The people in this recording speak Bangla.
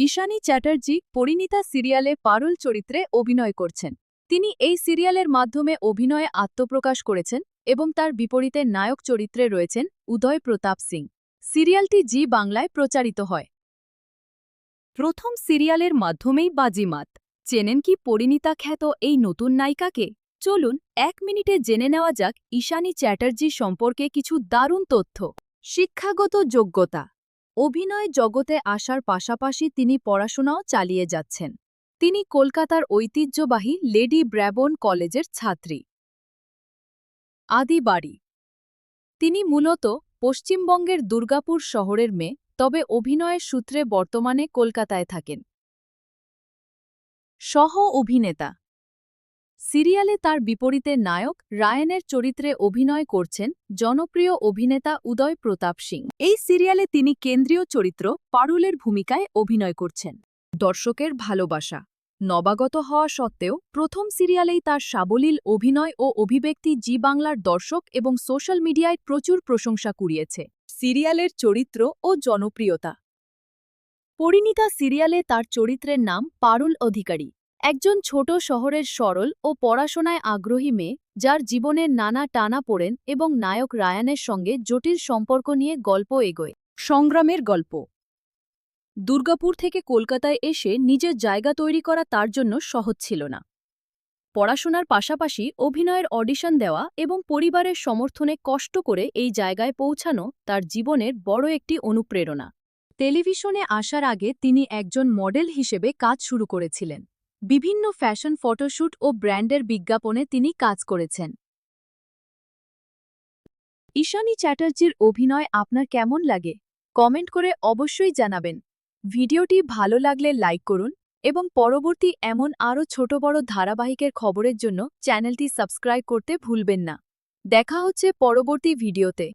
ঈশানী চ্যাটার্জি পরিণীতা সিরিয়ালে পারুল চরিত্রে অভিনয় করছেন। তিনি এই সিরিয়ালের মাধ্যমে অভিনয়ে আত্মপ্রকাশ করেছেন এবং তার বিপরীতে নায়ক চরিত্রে রয়েছেন উদয় প্রতাপ সিং। সিরিয়ালটি জি বাংলায় প্রচারিত হয়। প্রথম সিরিয়ালের মাধ্যমেই বাজিমাত। চেনেন কি পরিণীতা খ্যাত এই নতুন নায়িকাকে? চলুন 1 মিনিটে জেনে নেওয়া যাক ঈশানী চ্যাটার্জি সম্পর্কে কিছু দারুণ তথ্য। শিক্ষাগত যোগ্যতা। অভিনয় জগতে আসার পাশাপাশি তিনি পড়াশোনাও চালিয়ে যাচ্ছেন। তিনি কলকাতার ঐতিহ্যবাহী লেডি ব্র্যাবোন কলেজের ছাত্রী। আদি বাড়ি। তিনি মূলত পশ্চিমবঙ্গের দুর্গাপুর শহরের মেয়ে, তবে অভিনয়ের সূত্রে বর্তমানে কলকাতায় থাকেন। সহ অভিনেতা। সিরিয়ালে তার বিপরীতে নায়ক রায়ানের চরিত্রে অভিনয় করছেন জনপ্রিয় অভিনেতা উদয় প্রতাপ সিং। এই সিরিয়ালে তিনি কেন্দ্রীয় চরিত্র পারুলের ভূমিকায় অভিনয় করছেন। দর্শকের ভালোবাসা। নবাগত হওয়া সত্ত্বেও প্রথম সিরিয়ালেই তার সাবলীল অভিনয় ও অভিব্যক্তি জি বাংলার দর্শক এবং সোশ্যাল মিডিয়ায় প্রচুর প্রশংসা কুড়িয়েছে। সিরিয়ালের চরিত্র ও জনপ্রিয়তা। পরিণীতা সিরিয়ালে তার চরিত্রের নাম পারুল অধিকারী, একজন ছোট শহরের সরল ও পড়াশোনায় আগ্রহী মেয়ে, যার জীবনের নানা টানাপোড়েন এবং নায়ক রায়ানের সঙ্গে জটিল সম্পর্ক নিয়ে গল্প এগোয়। সংগ্রামের গল্প। দুর্গাপুর থেকে কলকাতায় এসে নিজের জায়গা তৈরি করা তার জন্য সহজ ছিল না। পড়াশোনার পাশাপাশি অভিনয়ের অডিশন দেওয়া এবং পরিবারের সমর্থনে কষ্ট করে এই জায়গায় পৌঁছানো তার জীবনের বড় একটি অনুপ্রেরণা। টেলিভিশনে আসার আগে তিনি একজন মডেল হিসেবে কাজ শুরু করেছিলেন। বিভিন্ন ফ্যাশন ফটোশ্যুট ও ব্র্যান্ডের বিজ্ঞাপনে তিনি কাজ করেছেন। ঈশানী চ্যাটার্জির অভিনয় আপনার কেমন লাগে? কমেন্ট করে অবশ্যই জানাবেন। ভিডিওটি ভালো লাগলে লাইক করুন এবং পরবর্তী এমন আরও ছোট বড় ধারাবাহিকের খবরের জন্য চ্যানেলটি সাবস্ক্রাইব করতে ভুলবেন না। দেখা হচ্ছে পরবর্তী ভিডিওতে।